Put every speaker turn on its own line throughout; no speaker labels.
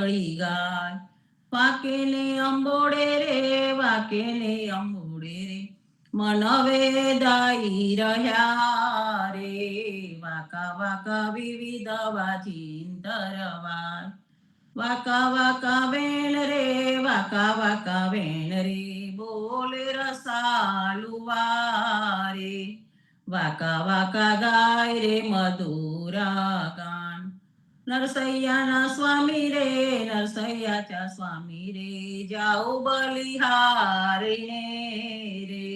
વળી ગાય. વાકે ને અંબોડે રે, વાકે ને અંબોડે રે, મન વેદાઈ રહ્યા રે. વાકા વાકા વિવિધ વાચિંતરવાય. વાકા વાકા વેણ રે, વાકા વાકા વેણ રે, બોલે રસાલુવા રે. વાકા વાકા ગાય રે મધુરા ગાન. નરસૈયાના સ્વામી રે, નરસૈયાच्या સ્વામી રે, જાઉ બલિહારીને રે.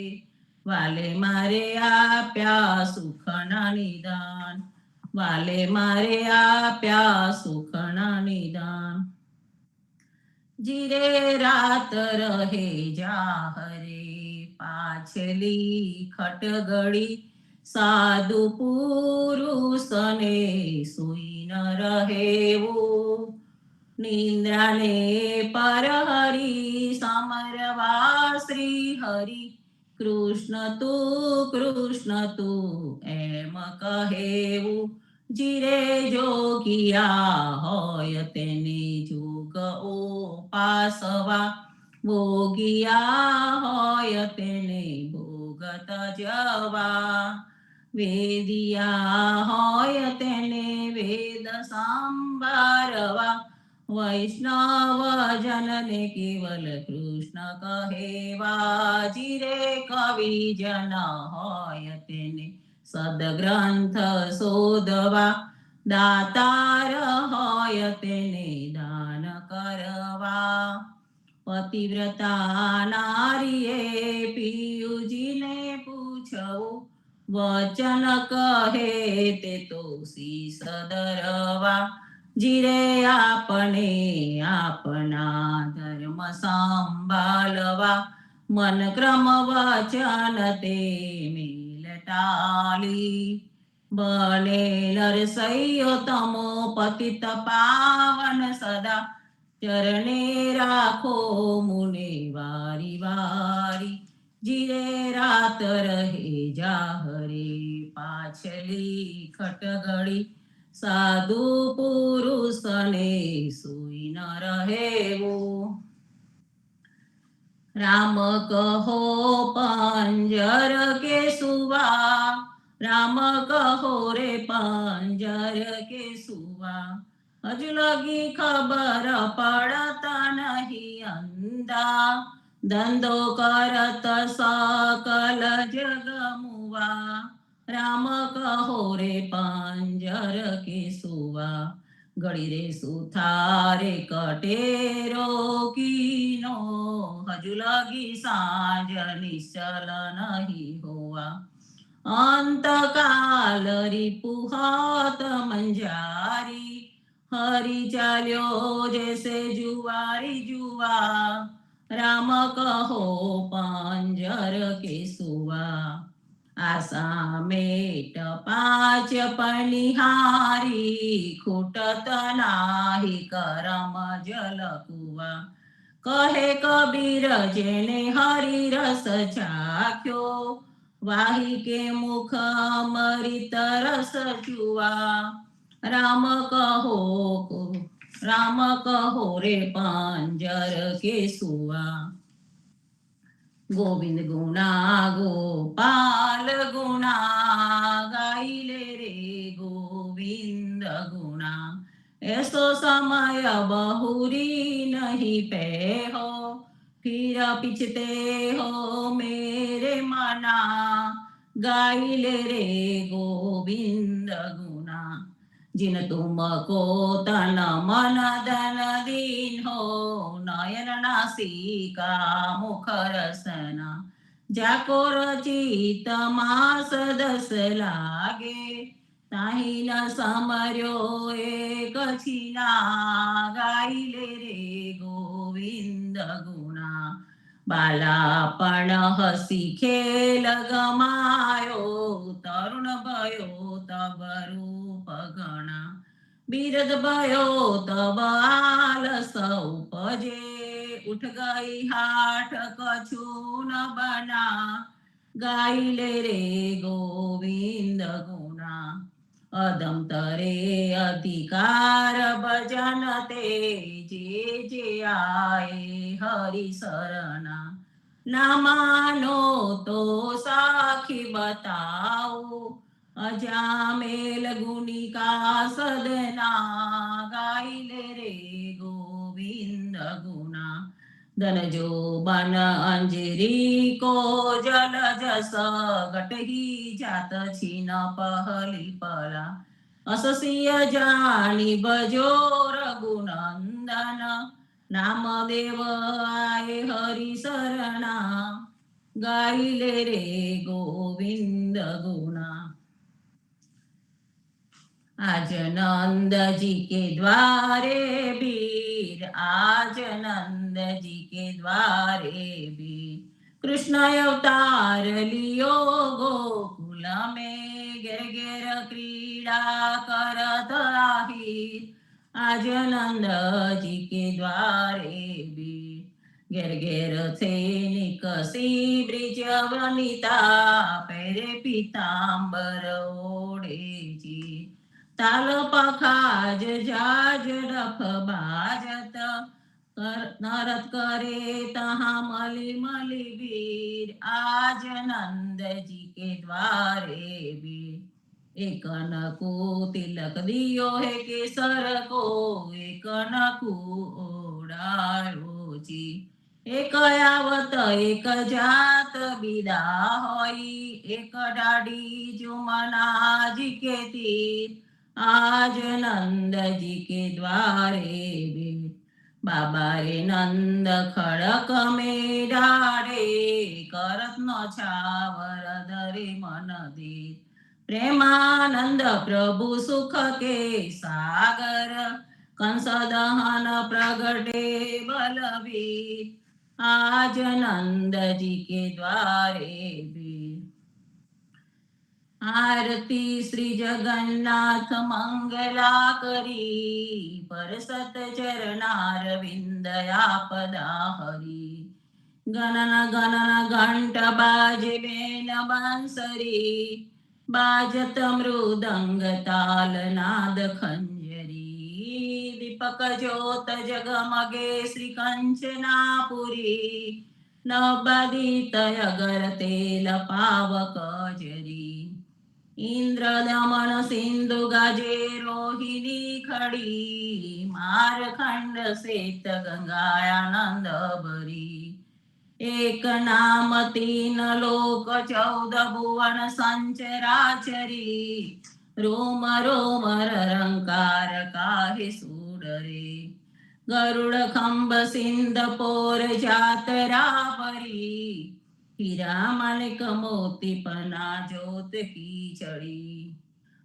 વાલે મારે આપ્યા સુખના નિદાન, વાલે મારે આપ્યા સુખના નિદાન. જીરે રાત રહે જાહરે, પાછલી ખટગડી સાધુ પુરુષને સુઈ ન રહેવું. નિંદ્રાને પરહરી સમરવા શ્રી હરિ, કૃષ્ણ તું એમ કહેવું. જીરે જોગિયા હોય તેને જોગ ઉપાસવા, ભોગિયા હોય તેને ભોગત જવા. વેદિયા હોય તેને વેદ સંભાળવા, વૈષ્ણવ જનને કેવલ કૃષ્ણ કહેવા. જીરે કવિ જન હોય તેને સદગ્રંથ શોધવા, દાતાર હોય તેને દાન કરવા. પતિવ્રતા નારીએ પિયુજીને પૂછવું, વચન કહે તે તો શીશ ધરવા. જીરે આપણે આપના ધર્મ સંભાળવા, મન ક્રમ વચન તે મેલટાલી. બને નરસૈયો તમો પતિત પાવન સદા, ચરણે રાખો મુને વારી વારી. જીરે રાત રહે જાહરે, પાછલી ખટગડી સાધુ પુરુષને સુઈ ન રહેવું. રામ કહો પંજર કે સુવા, રામ કહો રે પંજર કે સુવા. હજુ લગી ખબર પડતા નહીં અંધા, ધંધો કરત સકલ જગમુવા. રામ કહો રે પંજર કે સુવા, ઘડી રે સુથારે કટેરો કીનો. હજુ લગી સાંજ નિશ્ચલ નહીં હોવા. અંતકાલ રીપુહત મંજારી, હરી ચાલ્યો જૈસે જુવારી જુવા. રામ કહો પંજર કે સુવા. આશા મેટ પાંચ પનિહારી, ખૂટત નાહી કરમ જલ કુવા. કહે કબીર જેને હરિ રસ ચાખ્યો, વાહી કે મુખ અમૃત રસ જુવા. રામ કહો રે પંજર કે સુવા. ગોવિંદ ગુણા ગોપાલ ગુણા, ગાઈલે રે ગોવિંદ ગુણા. એસો સમય બહુરી નહીં પહેહો, फिर पिछते हो मेरे मना. गाइले रे गोविंद गुना, जिन तुमको तन मन धन दीन हो. नयन नासिका मुख रसना, जाको रचित मास दस लागे. ताही न समर्यो एक छिना. गाइले रे गोविंद गुना, बालापण हसी खेल गमायो. तरुण भयो तब रूप गणा, बिरद भयो तब आलस उपजे. उठ गई हाठ कछु न बना. गाइले रे गोविंद गुना, અધમ તરે અધિકાર ભજન તે જે આએ હરિ શરણા ના માનો તો સાખી બતાવો અજામેલ ગુનિકા સદના ગાઈલે રે ગોવિંદ ગુના ધનજો બન અંજરી કો જલ જસ ગટહી જાત છીન પહલી પલા અસસિય જાણી ભજો રઘુનંદન નામ દેવ આય હરિ શરણા ગાઈલે રે ગોવિંદ ગુના आज नंद जी के द्वारे वीर आज नंद जी के द्वारे वीर कृष्ण अवतार लियो गोकुल में घेर घेर क्रीड़ा करत आहिर आज नंद जी के द्वारे वीर घेर घेर थे निकसी ब्रिज वनिता पैरे पीतांबर ओढ़े जी ताल पखाज जाज रफ बाजत नरत करे तहाँ मलि मलि वीर आज नंद जी के द्वारे वीर एक नकु तिलक दियो है केसर को एक नकु ओढ़ायो जी एक आवत एक जात बिदा होई एक डाडी जुमना जी के तीर आज नंद जी के द्वारे वीर बाबा रे नंद खड़क में डारे करत न छावर धरे मन दे प्रेमानंद प्रभु सुख के सागर कंस दहन प्रगटे बलवीर आज नंद जी के द्वारे वीर आरती श्री जगन्नाथ मंगला करी परसत चरणार विंदयापदा हरी गणन गणन घंट बाजे बेन बांसरी बाजत मृदंग ताल नाद खंजरी दीपक ज्योत जगमगे श्री कंचनापुरी नवदित अगर तेल पावक जरी इंद्र दमन सिंधु गाजे रोहिणी खड़ी मारखंड सेत गंगायानंद भरी एक नाम तीन लोक 14 भुवन संचराचरी रोम रोम रंकार काहे सूडरे गरुड़ खंब सिंध पोर जातरा परी हीरा माणिक मोती पना ज्योत की छड़ी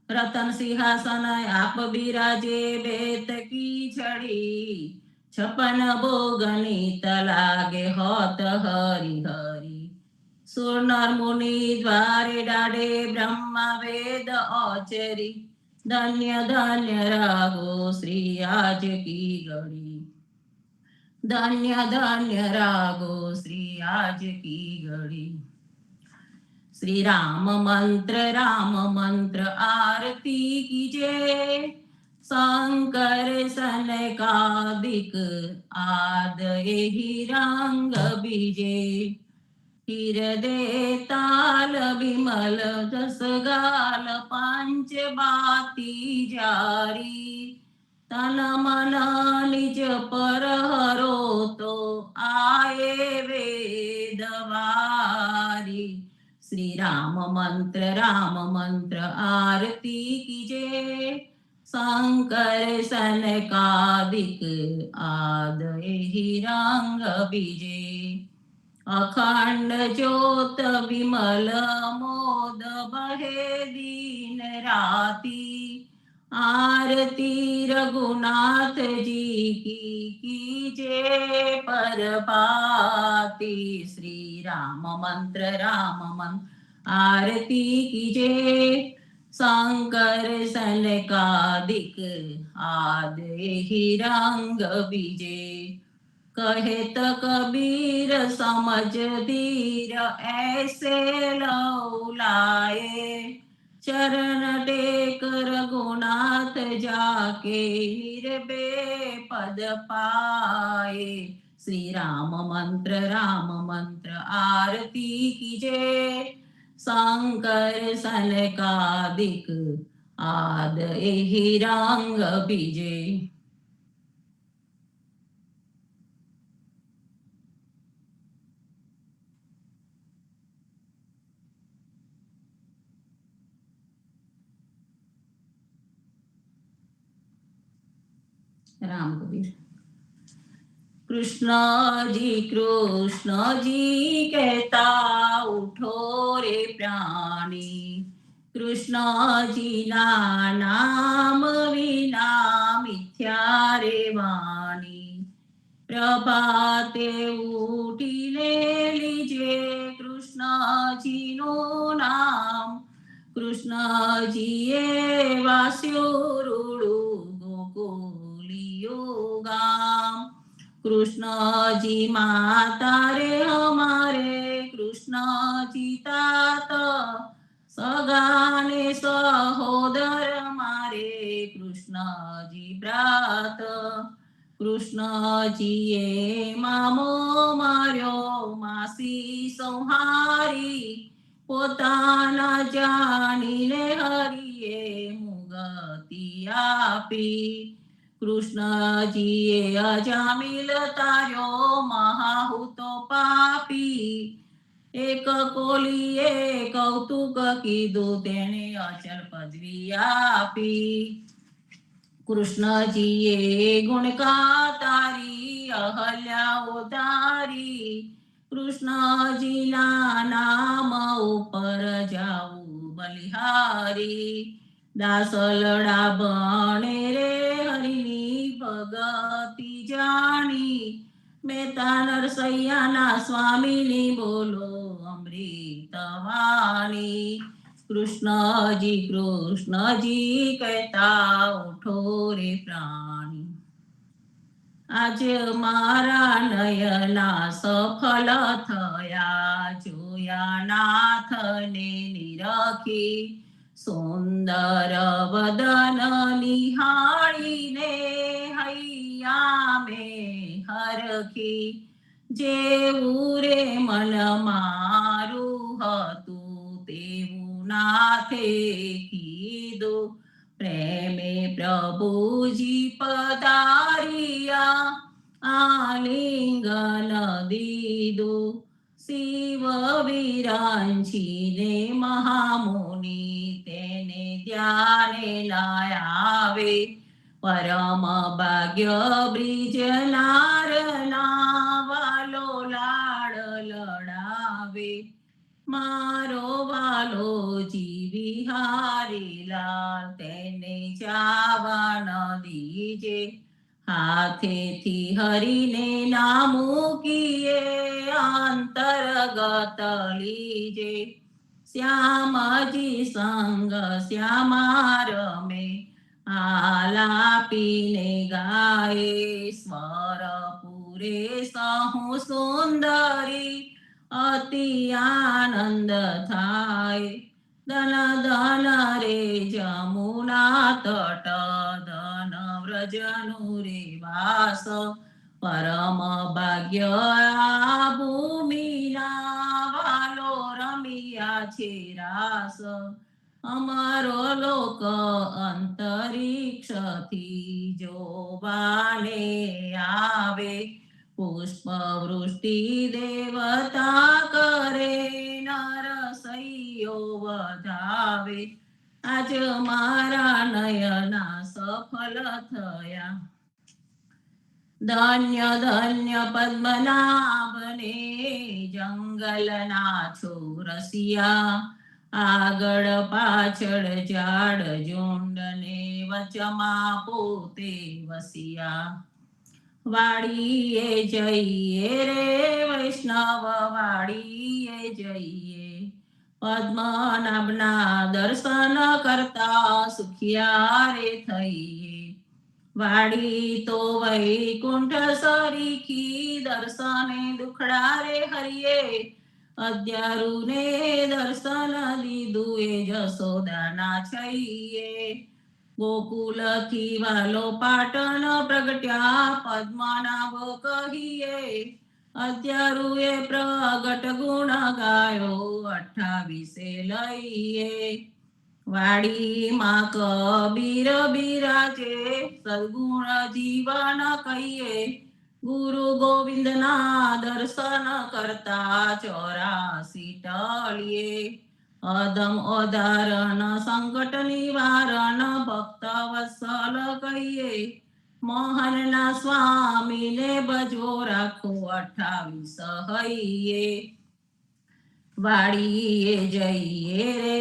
रतन सिंहासन आप बिराजे बेत की छड़ी 56 भोगनी तलागे होत हरि हरि सुर नर मुनि द्वारे डाडे ब्रह्म वेद औचरी धन्य धन्य रागो श्री आज की घड़ी धन्य धन्य रागो श्री आज की घड़ी श्री राम मंत्र आरती कीजे शंकर सनकादिक आद एहि रंग बीजे हृदय ताल विमल जस गाल पांच बाती जारी तन मन निज पर हरो तो आए वेदवारी श्री राम मंत्र आरती कीजे शंकर सनकादिक आद एहि रंग बीजे अखंड ज्योत विमल मोद बहे दिन राती आरती रघुनाथ जी की कीजे परपाती श्री राम मंत्र आरती कीजे शंकर सनकादिक आद एहि रंग बीजे कहेत कबीर समझ धीर ऐसे लौलाए चरण टेक रघुनाथ जाके निरबे पद पाए। श्री राम मंत्र आरती कीजे। शंकर सनकादिक आद एहि रंग बीजे। राम कबीर। कृष्ण जी कहता उठो रे प्राणी। कृष्ण जी ना नाम विना मिथ्या रे वाणी। प्रभाते उठीने लीजे कृष्ण जी नो नाम। कृष्ण जी ये वास्युरुडु गोकुलियो गाम। कृष्ण जी माता रे हमारे कृष्ण जी तात। सगाने सहोदर मारे कृष्ण जी ब्रात। कृष्ण जीए मामो मार्यो मासी संहारी। પોતાના જાણીને હરિએ મુગતિ આપી। કૃષ્ણજીએ અજામિલ તાર્યો મહાહૂતો પાપી। એક કોલીએ કૌતુક કીધું તેણે અચલ પદવી આપી। કૃષ્ણજીએ ગુણકા તારી અહલ્યા ઉતારી। કૃષ્ણજીના નામ ઉપર જાવું બલિહારી। દાસલડા બણે રે હરિની ભગતિ જાણી। મેતા નરસૈયાના સ્વામીની બોલો અમૃતવાણી। कृष्ण जी कहता उठो रे प्राणी। आज मारा नयना सफल थया जोया नाथ ने निरखी। सुंदर वदन निहाळी ने हैया में हरखी। जेवू रे मन मारू हतु तेवू नाथे कीधु। प्रेमे प्रभुजी पधारिया आलिंगन दीदो। शिव वीरांची ने महामुनि तेने ध्याने लायावे। परम भाग्य ब्रिज नारना वालो लाड लडावे। मारो वालो जीवी हारी लाल તેને જાવા ન દીજે। હાથેથી હરીને ના મૂકીએ અંતર્ગત લીજે। શ્યામજી સંગ શ્યામા રમે આલાપીને ગાય। સ્વર પૂરે સહુ સુંદરી અતિ આનંદ થાય। ધન ધન રે જમુના તટ ધન વ્રજનું રે વાસ। પરમ ભાગ્ય આ ભૂમિના વાલો રમિયા છે રાસ। અમારો લોક અંતરિક્ષથી જોવાને આવે। પુષ્પ વૃષ્ટિ દેવતા કરે નરસૈયો વધાવે। આજ મારા નયના સફલ થયા। ધન્ય ધન્ય પદ્મનાભને જંગલના છોરસિયા। આગળ પાછળ ઝાડ ઝુંડને વચમાં પોતે વસિયા। વાડીએ જઈએ રે વૈષ્ણવ વાડીએ જઈએ। પદ્મનાભના દર્શન કરતા સુખિયા રે થઈએ। વાડી તો વૈકુંઠ સરીખી દર્શને દુખડા રે હરિયે। અદ્યારુને દર્શન દીધું એ જશોદાના છઈએ. ગોકુલથી વાલો પાટણ પ્રગટ્યા પદ્મનાભ કહીએ. અદ્યારુએ પ્રગટ ગુણ ગાયો 28 લઈએ. વાડીમાં કબીર બિરાજે સદગુણ જીવન કહીએ. ગુરુ ગોવિંદના દર્શન કરતા 84 ટળીએ. અદમ અધારણ સંકટ નિવારણ ભક્ત વત્સલ કહીએ. મોહનના સ્વામીને ભજો રાખો 28 હૈયે. વાડીએ જઈએ રે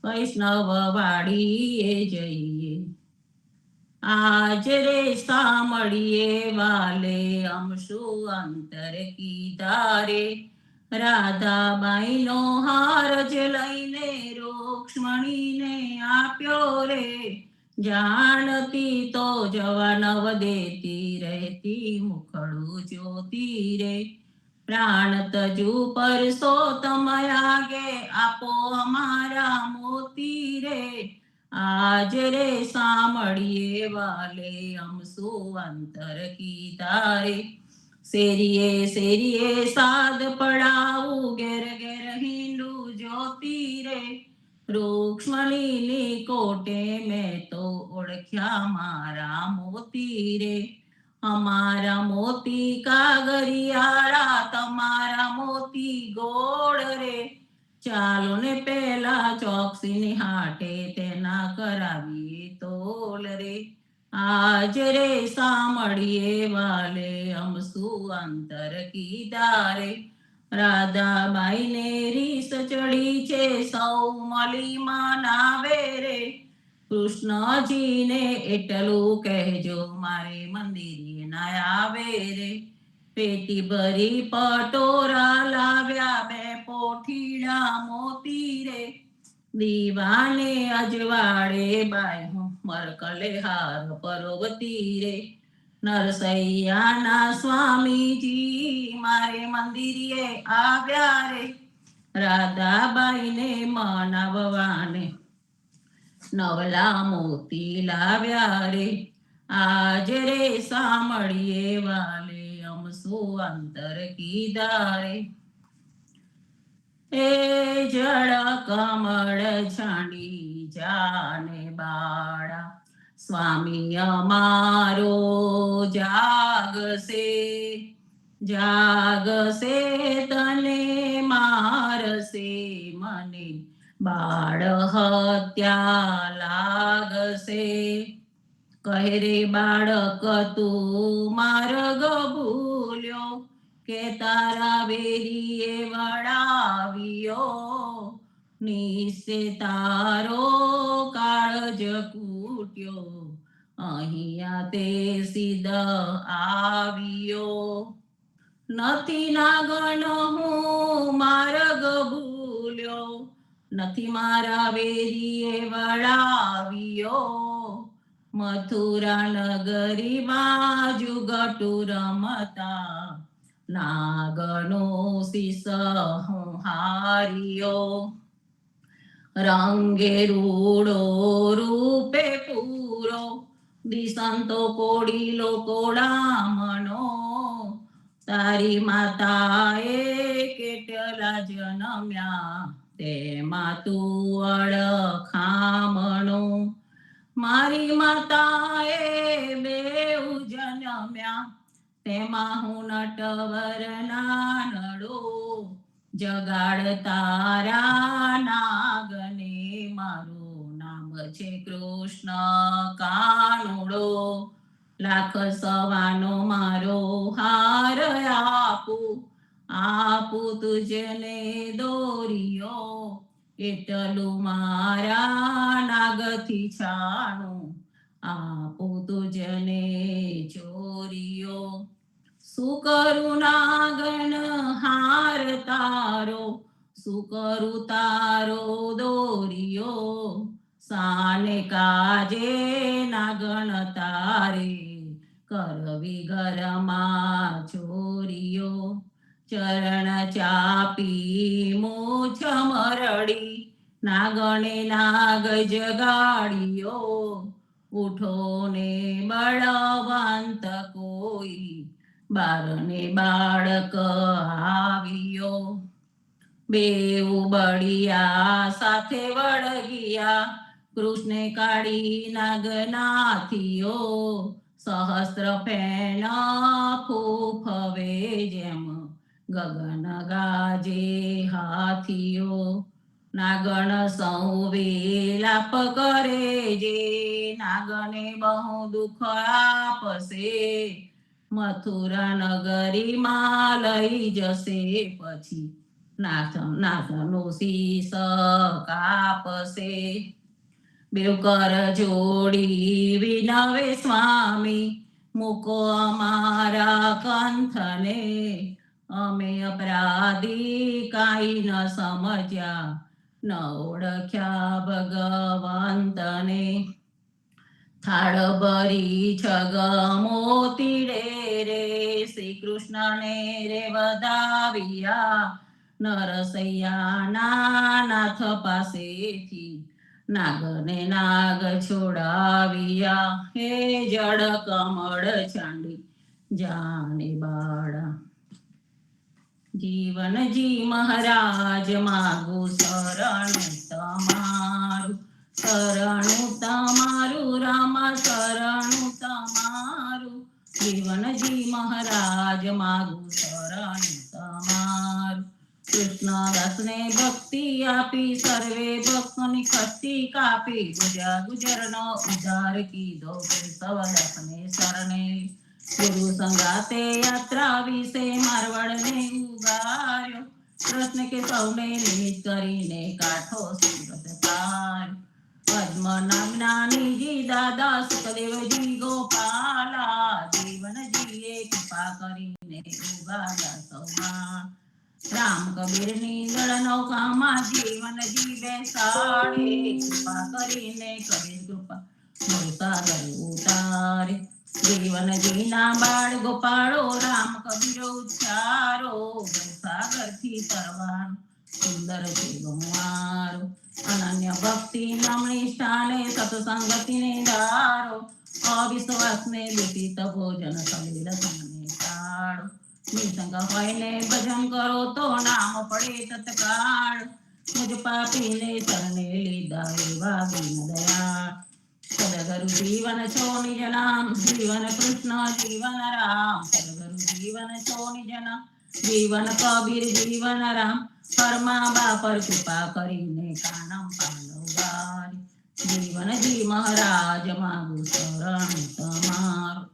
વૈષ્ણવ વાડીએ જઈએ. આજ રે સાંભળીએ વાલે અમશુ અંતર કીધા રે. રાધાબાઈનો હાર જ લઈને રૂક્ષ્મણીને આપ્યો રે. જાણતી તો જવાનવ દેતી રહેતી મુખડું જોતી રે. પ્રાણ તજુ પરસોત્તમ આગે આપો અમારા મોતી રે. આજ રે સાંભળીએ વાલે અમસુ અંતર કીધા રે. શેરીએ શેરીએ સાદ પડાવું ઘેર ઘેર હિંડું જોતી રે. રૂક્ષ્મણીની કોટે મેં તો ઓળખ્યા મારા મોતી રે. અમારા મોતી કાગરિયાળા તમારા મોતી ગોળ રે. ચાલો ને પેલા ચોકસીની હાટે તેના કરાવીએ તોલ રે. આજ રે સાંભળીએ વાલે અમસુ અંતર કીધા રે. રાધાબાઈને રીસ ચડી છે સૌ મળી મનાવે રે. કૃષ્ણજીને એટલું કહેજો મારે મંદિરે ના આવે રે. પેટી ભરી પટોરા લાવ્યા 2 પોઠીડા મોતી રે. દીવાને અજવાળે બાય મરકલે હાર પર્વતી રે. નરસૈયાના સ્વામીજી મારે મંદિરે આવ્યા રે. રાધાબાઈને મનાવવાને 9 મોતી લાવ્યા રે. આજ રે સાંભળીએ વાલે અમસુ અંતર કીધા રે. એ જળ કમળ છાંડી જાને બાળા. સ્વામી અમારો જાગશે. જાગશે તને મારશે મને. બાળ હત્યા લાગશે. કહે રે બાળક તું માર્ગ ભૂલ્યો. કે તારા વેરીએ વળાવ્યો. નિશે તારો કાળજ કૂટ્યો. અહીંયા તે સીધ આવ્યો. નથી નાગણ હું માર્ગ ભૂલ્યો. નથી મારા વેરીએ વળાવ્યો. મથુરા નગરીમાં જુગટુ રમતા. નાગનો શીશ હું હાર્યો. રંગે રૂડો રૂપે પૂરો. દિશંતો કોડીલો કોડામણો. તારી માતાએ કેટલા જન્મ્યા તેમાં તું અળખામણો. મારી માતાએ 2 જન્મ્યા તેમાં હું નટવર નાનડો. જગાડ તારા નાગને મારું નામ છે કૃષ્ણ કાનુડો. લાખ સવાનો મારો હાર આપું. આપું તુજને દોરિયો. એટલું મારા નાગથી છાણું. આપું તુજને ચોરિયો. શું કરું નાગણ હાર તારો. શું કરું તારો દોરિયો. સાને કાજે નાગણ તારે. કરવી ઘરમાં ચોરિયો. ચરણ ચાપી મૂછ મરડી, નાગણે નાગ જગાડ્યો, ઉઠો ને બળવંત કોઈ, બારને બાળક આવ્યો. બેઉ બળિયા સાથે વળગિયા, કૃષ્ણે કાળી નાગનાથીઓ, સહસ્ત્ર ફેણ ફૂફવે જેમ ગગન ગાજે હાથીઓ. નાગણ સૌ વિલાપ કરે જે, નાગને બહુ દુઃખ આપશે, મથુરા નગરીમાં લઈ જશે પછી, નાથનો શીશ કાપશે. બેઉ કર જોડી વિનવે સ્વામી, મૂકો અમારા કંથને, અમે અપરાધી કાંઈ ન સમજ્યા, ન ઓળખ્યા ભગવંતને. થાળ ભરી છગ મોતીડે રે, શ્રી કૃષ્ણને રે વધાવ્યા, નરસૈયાના નાથ પાસેથી, નાગને નાગ છોડાવ્યા. હે જળ કમળ ચાંડી જાને બાળા, જીવનજી મહારાજ માગું શરણું તમારું, શરણું તમારું રામ શરણું તમારું, જીવનજી મહારાજ માગું શરણું તમારું. કૃષ્ણદાસને ભક્તિ આપી, સર્વે ભક્તોની ખસ્તી કાપી, ગુજરનો ઉદ્ધાર કીધો, કેશવદાસને શરણે. ગુરુ સંગાતે યાત્રા વિશે મારવાડને ઉગાર્યો, કૃષ્ણ કે સૌને નિમિત કરીને કાઠો સુરત પાર. પદ્મ નામના નિજી દાદા સુખદેવજી ગોપાલા, જીવનજીએ કૃપા કરીને ઉગાર્યા સૌમાં. રામ કબીરની દળ નૌકામાં જીવનજી બેસાડે, કૃપા કરીને કબીર કૃપા સાગર ઉતારે. જીવનજીના બાળ ગોપાળો, રામ કબીર ઉચ્ચારો, સાગરથી તરવાનું સુંદર છે ગમવારો. અનન્ય ભક્તિ નમણી સ્થાને, સત્સંગતિને ધારો, અવિશ્વાસને દૂષિત ભોજન સલીલ તમને ટાળો. નિસંગ હોયને ભજન કરો તો નામ પડે તત્કાળ, મુજ પાપીને શરણે લીધા એવા દીન દયાળ. સદગુરુ જીવન છો નિજ નામ, જીવન કૃષ્ણ જીવન રામ, સદગુરુ જીવન છો નિજ નામ, જીવન કબીર જીવન રામ. પરમા બાપર કૃપા કરીને કાનમ પાલવવારી, જીવનજી મહારાજ માગું શરણ તમારું.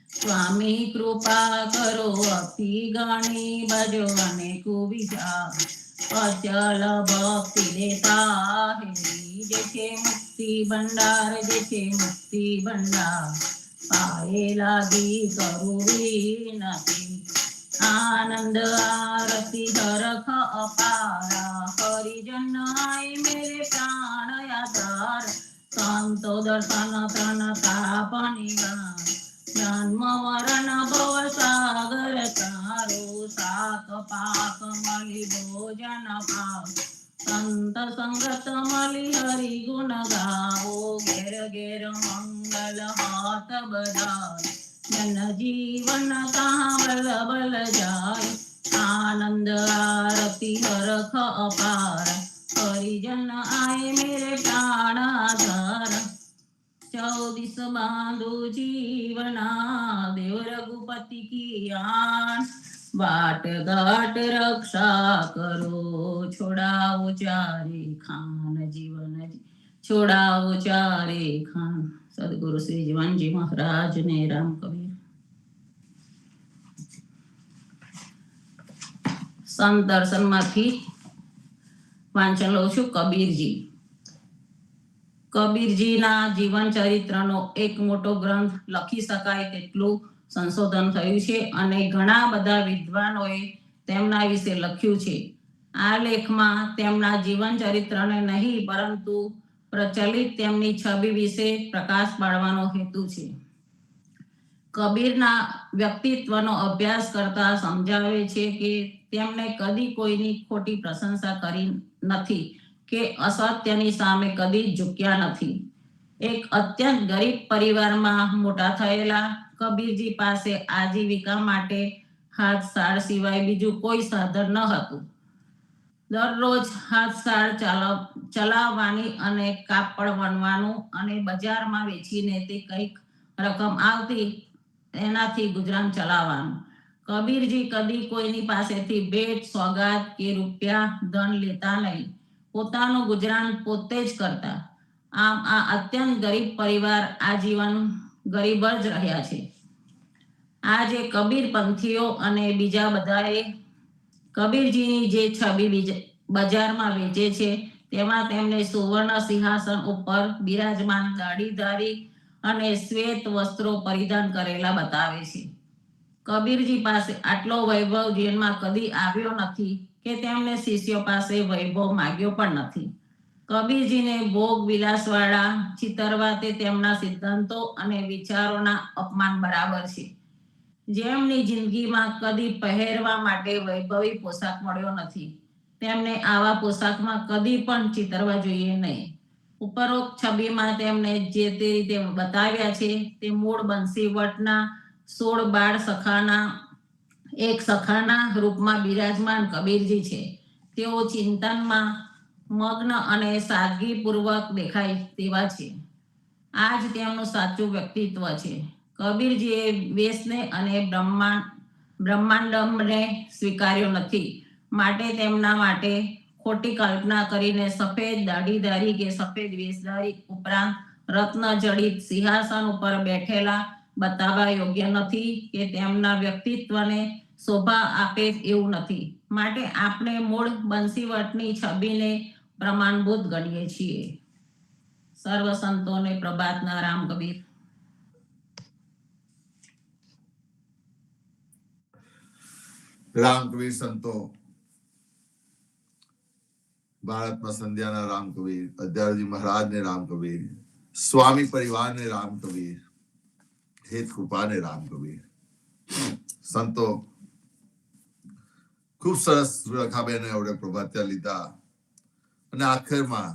સ્વામી કૃપા કરો અતિ ગણી, બજો અને કુવિજા અચલ ભક્તિ દેતા હેરી. જે છે મુક્તિ ભંડાર, જે છે મુક્તિ ભંડાર, પાયે લાગી કરું વિનતી. આનંદ આરતી હરખ અપારા, હરિજન આય મેરે પ્રાણ આધાર. સંતો દર્શન તન તાપ નિવાર, જન્મ મરણ ભવ સાગર તારો. શાક પાક મળી ભોજન ભાવ, સંત સંગત મળી હરિ ગુણ ગાવો. ઘેર ઘેર મંગલ હાથ બધાય, જન જીવન કા બલ બલ જાય. આનંદ આરતી હરખ અપાર, હરિજન આય મેરે પ્રાણ આધાર. 14 બાંધુ જીવના, દેવ રઘુપતિ કી આન. વાટ ઘાટ રક્ષા કરો, છોડાવો ચારે ખાન. જીવન છોડાવો ચારે ખાન. સદગુરુ શ્રી જીવનજી મહારાજ ને રામ કબીર. સંત દર્શન માંથી વાંચન લઉં છું. કબીરજી. કબીરજીના જીવન ચરિત્રનો એક મોટો ગ્રંથ લખી શકાય તેટલું સંશોધન થયું છે અને ઘણા બધા વિદ્વાનોએ તેમના વિશે લખ્યું છે. આ લેખમાં તેમના જીવન ચરિત્રને નહીં પરંતુ પ્રચલિત તેમની છબી વિશે પ્રકાશ પાડવાનો હેતુ છે. કબીરના વ્યક્તિત્વનો અભ્યાસ કરતા સમજાવે છે કે તેમણે કદી કોઈની ખોટી પ્રશંસા કરી નથી કે અસત્યની સામે કદી ઝૂક્યા નથી. એક અત્યંત ગરીબ પરિવારમાં મોટા થયેલા કબીરજી પાસે આજીવિકા માટે હાથસાળ સિવાય બીજું કોઈ સાધન ન હતું. દરરોજ હાથસાળ ચલાવવાની અને કાપડ વણવાનું અને બજારમાં વેચીને તે કંઈક રકમ આવતી એનાથી ગુજરાન ચલાવવાનું. કબીરજી કદી કોઈની પાસેથી ભેટ સોગાદ કે રૂપિયા ધન લેતા નહીં. પોતાનું ગુજરાન પોતે જ કરતા. આમ આ અત્યંત ગરીબ પરિવાર આજીવન ગરીબ જ રહ્યા છે. આજે કબીરપંથીઓ અને બીજા બધાએ કબીરજીની જે છબી બજારમાં વેચે છે તેમાં તેમને સુવર્ણ સિંહાસન ઉપર બિરાજમાન દાઢીધારી અને શ્વેત વસ્ત્રો પરિધાન કરેલા બતાવે છે. કબીરજી પાસે આટલો વૈભવ જીવનમાં કદી આવ્યો નથી કે તેમણે શિષ્યો પાસે વૈભવ માગ્યો પણ નથી. કબીરજીને ભોગ વિલાસવાળા ચિતરવા તે તેમના સિદ્ધાંતો અને વિચારોના અપમાન બરાબર છે. જેમની જિંદગીમાં કદી પહેરવા માટે વૈભવી પોશાક મળ્યો નથી તેમને આવા પોશાકમાં કદી પણ ચિતરવા જોઈએ નહીં. ઉપરોક્ત છબીમાં તેમને જે તે રીતે બતાવ્યા છે તે મૂળ બંસીવટના 16 બાળ સખાના એક સખાના રૂપમાં બિરાજમાન કબીરજી છે. તેઓ ચિંતનમાં મગ્ન અને સાદગીપૂર્વક દેખાય તેવા છે. આ જ તેમનું સાચું વ્યક્તિત્વ છે. કબીરજીએ વેશને અને બ્રહ્માંડને સ્વીકાર્યો નથી, માટે તેમના માટે ખોટી કલ્પના કરીને સફેદ દાઢીધારી કે સફેદ વેશધારી ઉપરાંત રત્નજડિત સિંહાસન ઉપર બેઠેલા બતાવવા યોગ્ય નથી કે તેમના વ્યક્તિત્વને શોભા આપે એવું નથી. માટે આપણે મૂળ બંસીવટની છબીને પ્રમાણભૂત ગણીએ છીએ. સર્વ સંતોને પ્રભાતના રામ કબીર.
રામ કબીર સંતો, ભારતમાં સંધ્યાના રામ કબીર, અધ્યાજી મહારાજ ને રામ કબીર, સ્વામી પરિવાર ને રામ કબીર, હેત કૃપા ને રામ કબીર. સંતો ખૂબ સરસ રખાબેને આવડે પ્રભાત્યા લીધા અને આખરમાં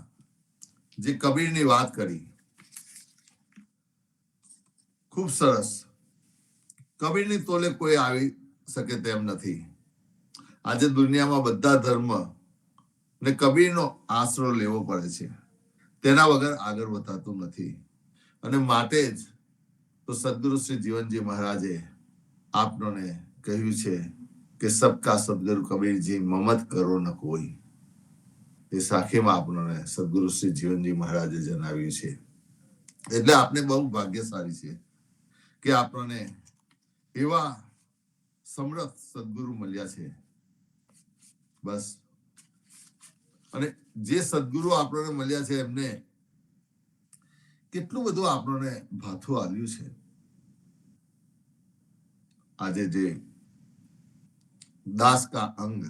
જે કબીરની વાત કરી ખૂબ સરસ. કબીરની તોલે કોઈ આવી શકે તેમ નથી. આજે દુનિયામાં બધા ધર્મ ને કબીરનો આશરો લેવો પડે છે. તેના વગર આગળ વધતું નથી. અને માટે જ તો સદગુરુ શ્રી જીવનજી મહારાજે આપનોને કહ્યું છે કે સબકા સદગુરુ કબીરજી મમત કરો ન કોઈ. એ સાખીમાં આપનોને સદગુરુ શ્રી જીવનજી મહારાજે જણાવ્યું છે. એટલે આપને બહુ ભાગ્યશાળી છે કે આપણને એવા સમર્થ સદગુરુ મળ્યા છે. બસ. અને જે સદગુરુ આપણને મળ્યા છે એમને કેટલું બધું આપણને ભાથું આવ્યું છે. આજે જે દાસ કા અંગ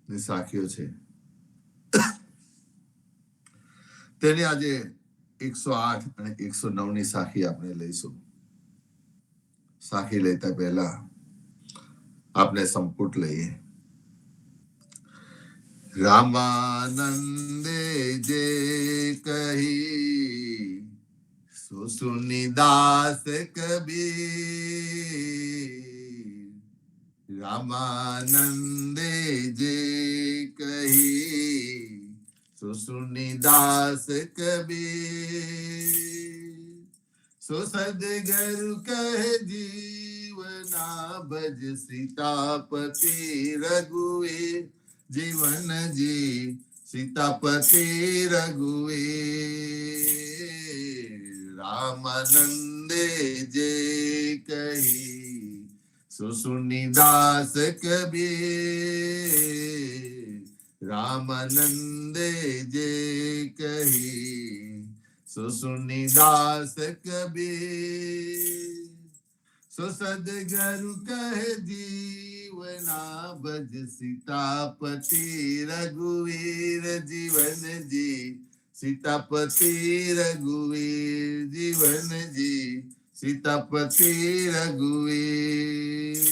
ની સાખીઓ છે તેની આજે 108 અને 109 ની સાખી આપણે લઈશું. સાખી લેતા પહેલા આપણે સંપુટ લઈએ. રામાનંદે જે કહી સો સુની દાસ કબીર. રામાનંદે જે કહી સો સુની દાસ કબીર. સો સદગરુ કહે જીવના ભજ સીતાપતિ રઘુવીર. જીવન જી સીતાપતિ રઘુવીર. રામાનંદે જે કહી સો સુની દાસ કબીર. રામાનંદે જે કહી સો સુની દાસ કબીર. સો સદગરુ કહે જીવના ભજ સીતાપતિ રઘુવીર. જીવન જી સીતાપતિ રઘુવીર. જીવન જી सीतापति रघुवीर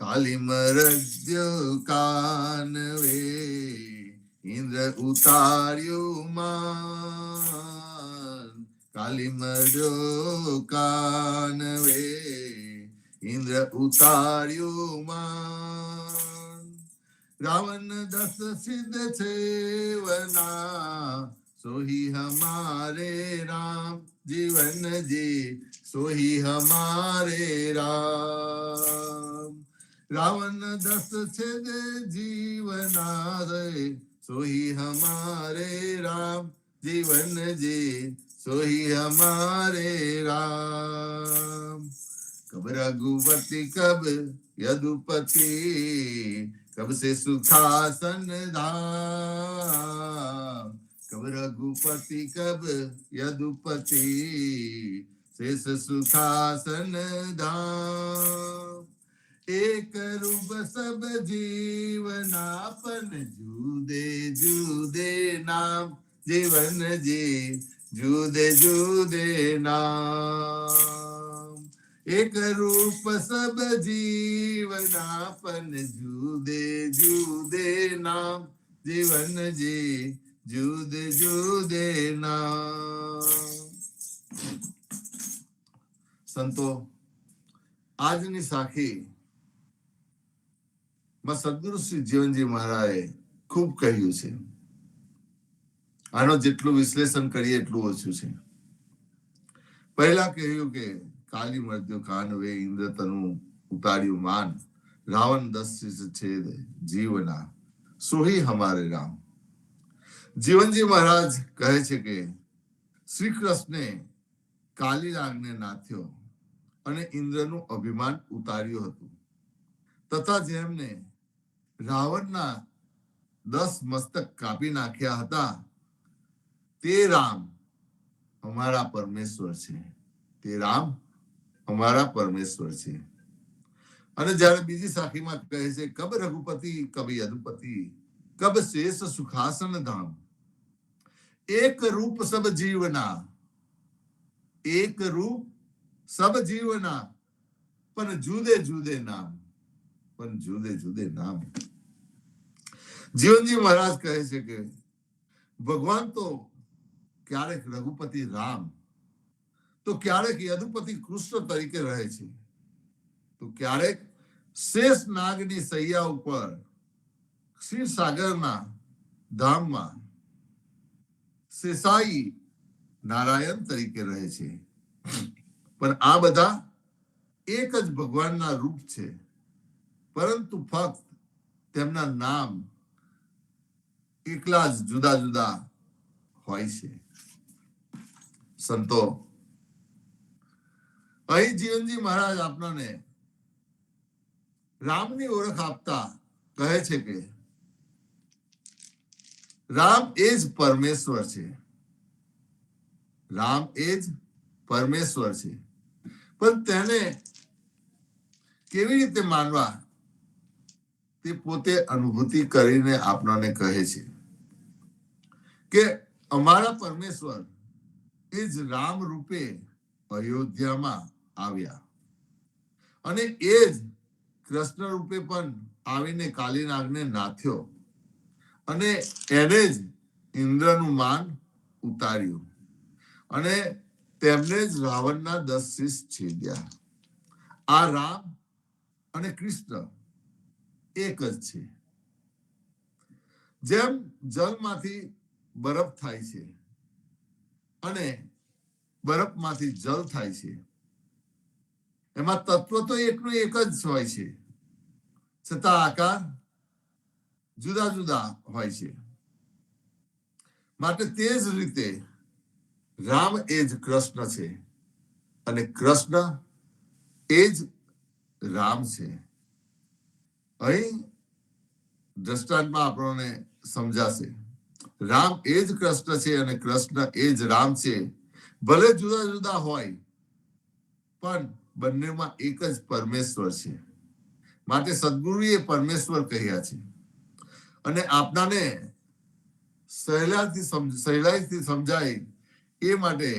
काली मरद्यो कानवे इंद्र उतार्यो मान काली मरद्यो कानवे इंद्र उतार्यो मान रावण दस सिद्ध सेवना सोही हमारे राम जीवन जी सोही हमारे राम रावण दस छेद जीवना रे सोही हमारे राम जीवन जी सोही हमारे राम कब रघुपति कब यदुपति कब से सुखासन धाम कब रघुपति कब यदुपति शेष सुखासन धाम एक रूप सब जीवनापन जूदे जूदे नाम जीवन जी जूदे जूदे नाम एक रूप सब जीवनापन जूदे जूदे नाम जीवन जी जूदे जूदे नाम संतो આજની સાખી માં સદગુરુ શ્રી જીવનજી મહારાજે ખૂબ કહ્યું છે. આનો જેટલું વિશ્લેષણ કરીએ એટલું ઓછું છે. પહેલા કહ્યું કે કાલી મર્દ્યો કાનવે ઇન્દ્ર તનુ ઉતાર્યું માન રાવણ દસ છેદ જીવના સોહી હમારે રામ. જીવનજી મહારાજ કહે છે કે શ્રી કૃષ્ણે કાલી નાગને નાથ્યો અને ઇન્દ્રનું અભિમાન ઉતાર્યું હતું તથા જેમને રાવણના 10 મસ્તક કાપી નાખ્યા હતા તે રામ અમારા પરમેશ્વર છે. તે રામ અમારા પરમેશ્વર છે. અને જ્યારે બીજી સાખીમાં કહે છે કબ રઘુપતિ કબ યદુપતિ કબ શેષ સુખાસન ધામ એક રૂપ સબ જીવના એક રૂપ સબ જીવના પણ જુદે જુદે નામ પણ જુદે જુદે નામ. જીવનજી મહારાજ કહે છે કે ભગવાન તો ક્યારેક રઘુપતિ રામ તો ક્યારેક યદુપતિ કૃષ્ણ તરીકે રહે છે તો ક્યારેક શેષ નાગની સૈયા ઉપર ક્ષીરસાગરના ધામમાં શેષાઈ નારાયણ તરીકે રહે છે. પણ આ બધા એક જ ભગવાનના રૂપ છે પરંતુ ફક્ત તેમના નામ એકલા જ જુદા જુદા હોય છે. સંતો અહીં જીવનજી મહારાજ આપણાને રામની ઓળખ આપતા કહે છે કે રામ એ જ પરમેશ્વર છે. રામ એ જ પરમેશ્વર છે. પણ તેને કેવી રીતે માનવા તે પોતે અનુભૂતિ કરીને આપણાને કહે છે કે અમારા પરમેશ્વર એ જ રામ રૂપે અયોધ્યામાં આવ્યા અને એ જ કૃષ્ણ રૂપે પણ આવીને કાલીનાગને નાથ્યો અને એને જ ઇન્દ્રનું માન ઉતાર્યું અને તેમને જ રાવણના 10 શીશ છેદ્યા. આ રામ અને કૃષ્ણ એક જ છે. જેમ જલમાંથી બરફ થાય છે અને બરફમાંથી જલ થાય છે એમાં તત્વ તો એકનું એક જ હોય છે છતાં આકાર જુદા જુદા હોય છે. માટે તે જ રીતે રામ એ જ કૃષ્ણ છે અને કૃષ્ણ એ જ રામ છે. અહીં દ્રષ્ટાંતમાં આપણને સમજાશે રામ એ જ કૃષ્ણ છે અને કૃષ્ણ એ જ રામ છે. ભલે જુદા જુદા હોય પણ બંનેમાં એક જ પરમેશ્વર છે. માટે સદગુરુએ પરમેશ્વર કહ્યા છે અને આપણાને સહેલાઈથી સમજાય એ માટે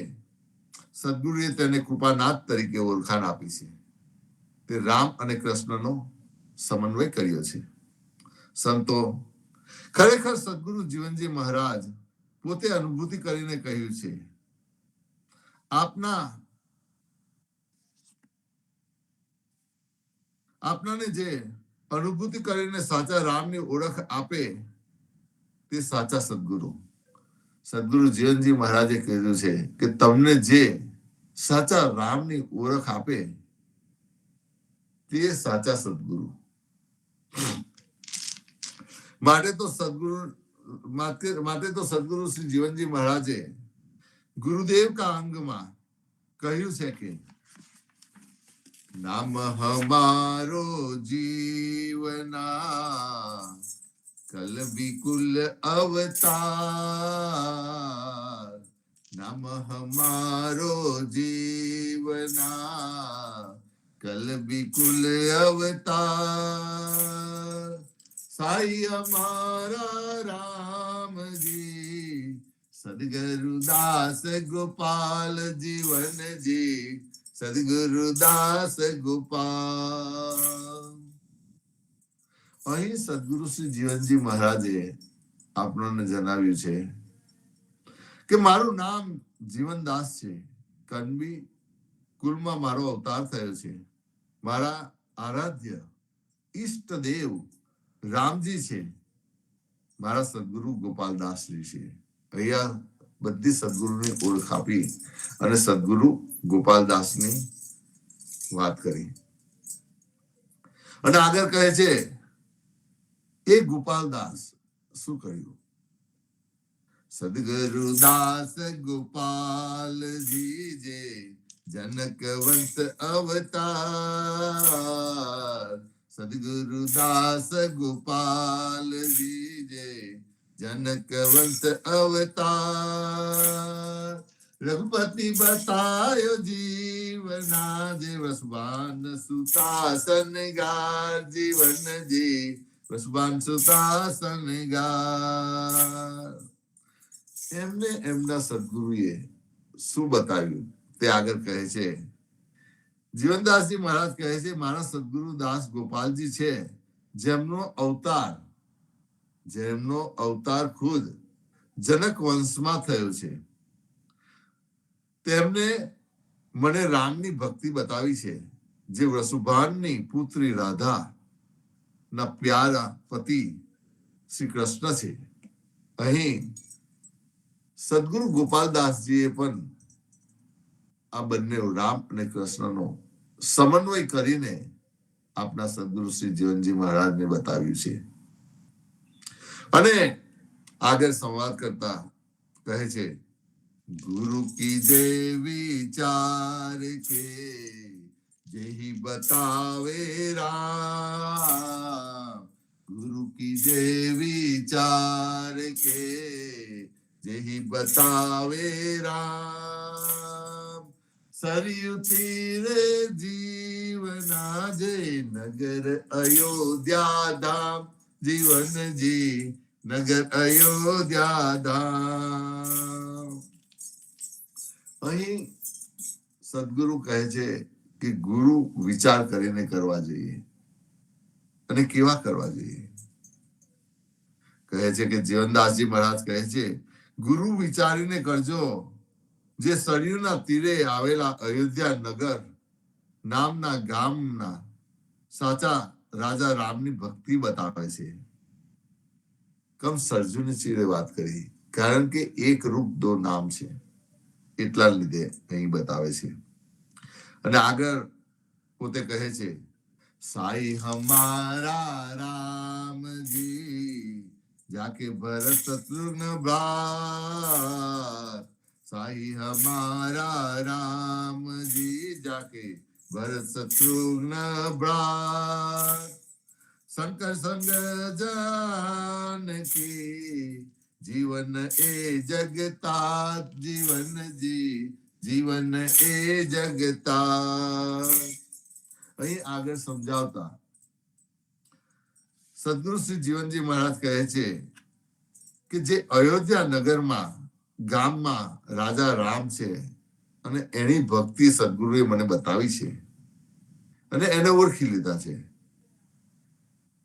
સદગુરુએ તેને કૃપાનાથ તરીકે ઓળખાણ આપી છે. તે રામ અને કૃષ્ણનો સમન્વય કર્યો છે. સંતો, ખરેખર સદગુરુ જીવનજી મહારાજ પોતે અનુભૂતિ કરીને કહ્યું છે, આપનાને જે અનુભૂતિ કરીને સાચા રામની ઓળખ આપે તે સાચા સદગુરુ. સદગુરુ જીવનજી મહારાજે કહ્યું છે કે તમને જે સાચા રામની ઓળખ આપે તે સાચા સદગુરુ. માટે તો સદગુરુ શ્રી જીવનજી મહારાજે ગુરુદેવ કા અંગમાં કહ્યું છે કે નામ હમારો જીવના કલ વિકુલ અવતાર. નામ હમારો જીવના કલ વિકુલ અવતાર. સાઈ અમારા રામજી સદગુરુદાસ ગોપાલ જીવનજી. સદગુરુદાસ ગોપાલ. અહીં સદગુરુ શ્રી જીવનજી મહારાજે આપણને જણાવ્યું છે કે મારું નામ જીવનદાસ છે. કનબી કુલમાં મારો અવતાર થયો છે. મારા આરાધ્ય ઈષ્ટદેવ રામજી છે. મારા સદગુરુ ગોપાલદાસજી છે. અહીંયા બધી સદગુરુની ઓળખ આપી અને સદગુરુ ગોપાલદાસની વાત કરી. અને આગળ કહે છે એ ગોપાલદાસ શું કહ્યું? સદગુરુદાસ ગોપાલજી જે જનકવંત અવતાર. સદગુરુદાસ ગોપાલજી જે જનકવંત અવતાર. રઘુપતિ બતાયો જીવના જે વસુબાન સુતાસન ગાર. જીવનજી વસુબાન સુતાસન ગાર. એમને એમના સદગુરુએ શું બતાવ્યું તે આગળ કહે છે. જીવનદાસજી મહારાજ કહે છે મારા સદગુરુ દાસ ગોપાલજી છે જેમનો અવતાર ખુદ જનક વંશમાં થયો છે. તેમને મને રામની ભક્તિ બતાવી છે જે વસુભાનની પુત્રી રાધા ના પ્યારા પતિ શ્રી કૃષ્ણ છે. અહીં સદગુરુ ગોપાલદાસજીએ પણ આ બંને રામ અને કૃષ્ણનો સમન્વય કરીને આપના સદગુરુ શ્રી જીવનજી મહારાજને બતાવ્યું છે. અને આગળ સંવાદ કરતા કહે છે ગુરુ કી જે વિચાર કે જેહી બતાવે રામ. ગુરુ કી જે વિચાર કે જેહી બતાવે રામ. સરયુ તીરે જીવના જે નગર અયોધ્યા ધામ. જીવનજી નગર અયોધ્યા ધામ. અહીં સદગુરુ કહે છે કે ગુરુ વિચાર કરીને કરવા જોઈએ. અને કેવા કરવા જોઈએ? કહે છે કે જીવનદાસજી મહારાજ કહે છે ગુરુ વિચારીને કરજો જે સરયુના તીરે આવેલા અયોધ્યા નગર નામના ગામના સાચા રાજા રામની ભક્તિ બતાવે છે. કમ સરજુની ચીરે વાત કરી કારણ કે એક રૂપ દો નામ છે એટલા લીધે અહીં બતાવે છે. અને આગળ પોતે કહે છે સાઈ હમારા રામજી જાકે ભરત શત્રુઘ્ન ભ્રાત. સાઈ હમારા રામજી જાકે ભરત શત્રુઘ્ન ભ્રાત. શંકર સંગ જાનકી જીવન એ જગતા. જીવનજી જીવન એ જગતા. અહીં આગળ સમજાવતા સદગુરુ શ્રી જીવનજી મહારાજ કહે છે કે જે અયોધ્યા નગરમાં ગામમાં રાજા રામ છે અને એની ભક્તિ સદગુરુએ મને બતાવી છે અને એને ઓળખી લીધા છે.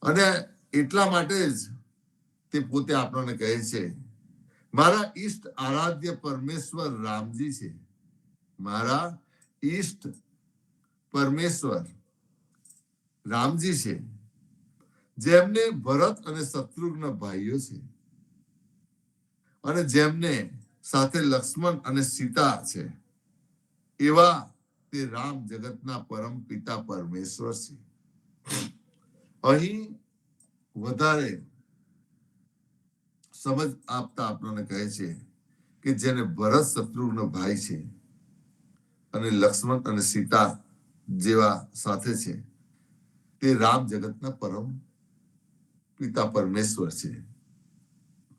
અને એટલા માટે જ તે પોતે આપણને કહે છે, મારા ઈષ્ટ આરાધ્ય પરમેશ્વર રામજી છે. મારા ઈષ્ટ પરમેશ્વર રામજી છે, જેમને ભરત અને શત્રુઘ્ન ભાઈઓ છે અને જેમને સાથે લક્ષ્મણ અને સીતા છે. એવા તે રામ જગતના પરમ પિતા પરમેશ્વર છે. અહીં વધારે સમજ આપતા આપણને કહે છે કે જેને ભરત શત્રુઘ્ન ભાઈ છે અને લક્ષ્મણ અને સીતા જેવા સાથે છે, તે રામ જગતના પરમ પિતા પરમેશ્વર છે.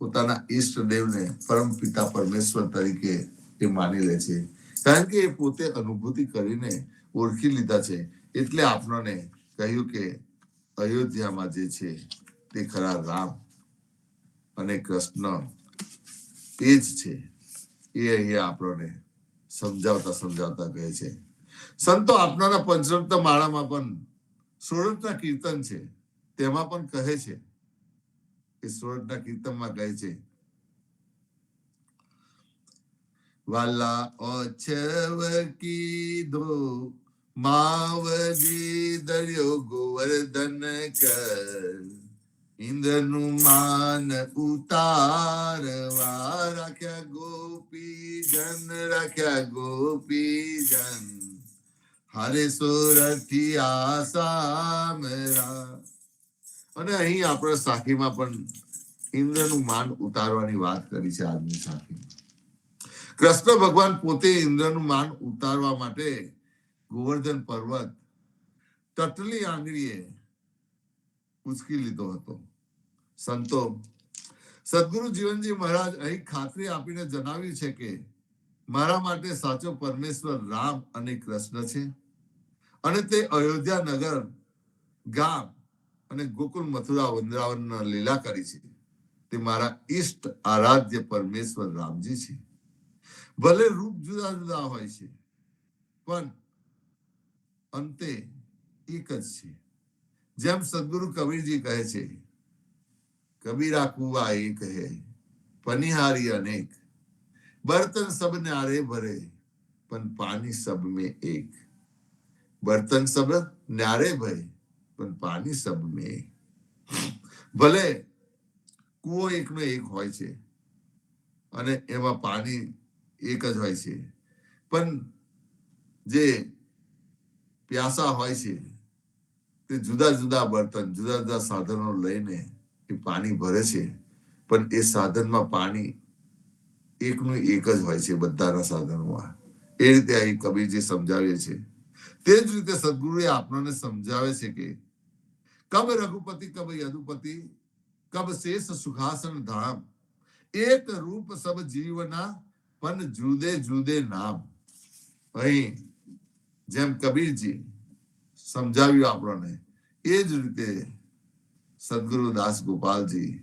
પોતાના ઈષ્ટદેવને પરમ પિતા પરમેશ્વર તરીકે એ માની લે છે, કારણ કે એ પોતે અનુભૂતિ કરીને ઓળખી લીધા છે. એટલે આપણને કહ્યું કે અયોધ્યામાં જે છે તે ખરા રામ અને કૃષ્ણ એ જ છે. એ અહીંયા આપણને સમજાવતા કહે છે. સંતો આપણાના પંચરત્ન માળામાં પણ સોળઠના કીર્તન છે, તેમાં પણ કહે છે કે સોળઠના કીર્તનમાં કહે છે, વાલા ઓછવ કીધો માવજી દરિયો ગોવર્ધન કર, ઇન્દ્રનું માન ઉતારવા રાખ્યા ગોપીજન હરે સોરઠી આસામરા. અને અહીં આપણે સાખીમાં પણ ઇન્દ્રનું માન ઉતારવાની વાત કરી છે. આજની સાખીમાં કૃષ્ણ ભગવાન પોતે ઇન્દ્રનું માન ઉતારવા માટે ગોવર્ધન પર્વત તટલી આંગળીએ ઉચકી લીધો હતો. સંતો સદગુરુ જીવનજી મહારાજ અહીં ખાતરી આપીને જણાવ્યું છે કે મારા માટે સાચો પરમેશ્વર રામ અને કૃષ્ણ છે અને તે અયોધ્યા નગર ગામ અને ગોકુલ મથુરા વૃંદાવન લીલા કરી છે. તે મારા ઈષ્ટ આરાધ્ય પરમેશ્વર રામજી છે. ભલે રૂપ જુદા જુદા હોય છે, પણ અંતે એક જ છે. જેમ સદગુરુ કબીરજી કહે છે, કબીરા કુવા એક હૈ પનિહારી અનેક, બર્તન સબ ન્યારે ભરે પણ પાણી સબ में एक. બર્તન સબ ન્યારે ભરે પણ પાણી સબ में एक. ભલે કુવો એકનો એક હોય છે અને એમાં પાણી એક જ હોય છે, પણ જે પ્યાસા હોય છે તે જુદા જુદા બર્તન જુદા જુદા સાધનો લઈને એ પાણી ભરે છે, પણ એ સાધનમાં પાણી એકનું એક જ હોય છે બધાના સાધનોમાં. એ રીતે અહીં કબીરજી સમજાવે છે. તે જ રીતે સદગુરુએ આપણને સમજાવે છે કે કબ રઘુપતિ કબ યદુપતિ કબ શેષ સુખાસન ધામ, એક રૂપ સબ જીવના પણ જુદે જુદે નામ. અહીં જેમ કબીરજી સમજાવ્યું આપણને, એ જ રીતે સદગુરુ દાસ ગોપાલજી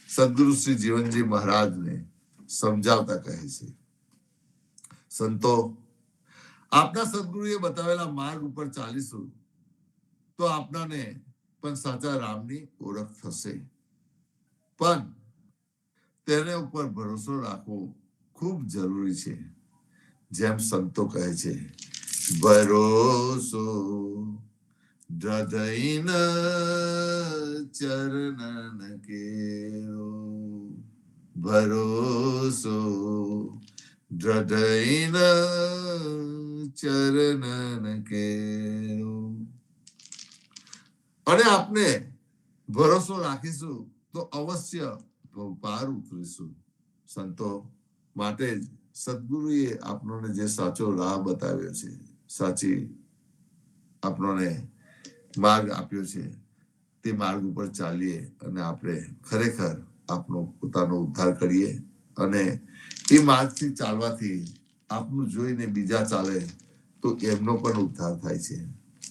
સદગુરુ શ્રી જીવનજી મહારાજને સમજાવતા કહે છે. સંતો આપના સદગુરુએ બતાવેલા માર્ગ ઉપર ચાલીશું તો આપણાને પણ સાચા રામની ઓળખ થશે, પણ તેને ઉપર ભરોસો રાખવો ખૂબ જરૂરી છે. જેમ સંતો કહે છે, ભરોસો હૃદયન ચરણન કેરો, ભરોસો હૃદયન ચરણન કેરો. અને આપણે ભરોસો રાખીશું તો અવશ્ય પાર ઉતરીશું. સંતો માટે જ સદગુરુએ આપણને જે સાચો રાહ બતાવ્યો છે, સાચી આપણને માર્ગ આપ્યો છે, તે માર્ગ ઉપર ચાલીએ અને આપણે ખરેખર આપણો પોતાનો ઉદ્ધાર કરીએ. અને એ માર્ગથી ચાલવાથી આપનું જોઈને બીજા ચાલે તો એમનો પણ ઉદ્ધાર થાય છે.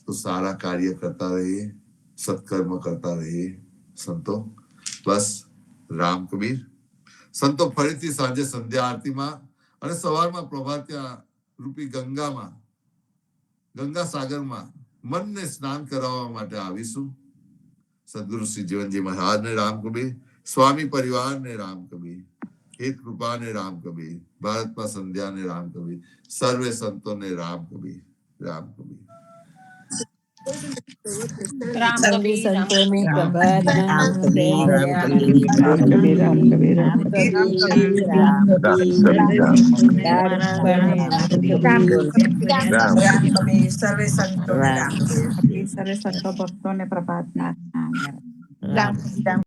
તો સારા કાર્ય કરતા રહીએ, સત્કર્મ કરતા રહીએ. સંતો બસ રામ કબીર. સંતો ફરીથી સાંજે સંધ્યા આરતીમાં અને સવારમાં પ્રભાતિયા રૂપી ગંગા સાગરમાં મનને સ્નાન કરાવવા માટે આવીશું. સદગુરુ શ્રી જીવનજી મહારાજને રામ કબીર, સ્વામી પરિવારને રામ કબીર, હેત કૃપાને રામ કબીર, ભારતમાં સંધ્યાને રામ કબીર, સર્વે સંતોને રામ કબીર, રામ કબીર.
રામ
સર્વે
કબીર, રામ
સંતોને
કબીર.
પ્રભાત
રામ કબીર,
જય
રામ
રામ
કબીર, રામ કબીર, રામ કબીર, રામ
રામ
કબીર,
કબીર,
રામ
રામ
કબીર,
કબીર,
રામ કબીર,
દાડ ઉપાડને રામ કબીર,
રામ
રામ
કબીર,
કબીર, સર્વે સંતોને
રામ
રામ કબીર.
કબીર, સર્વે સંતો ભક્તોને પ્રભાતના રામ કબીર, રામ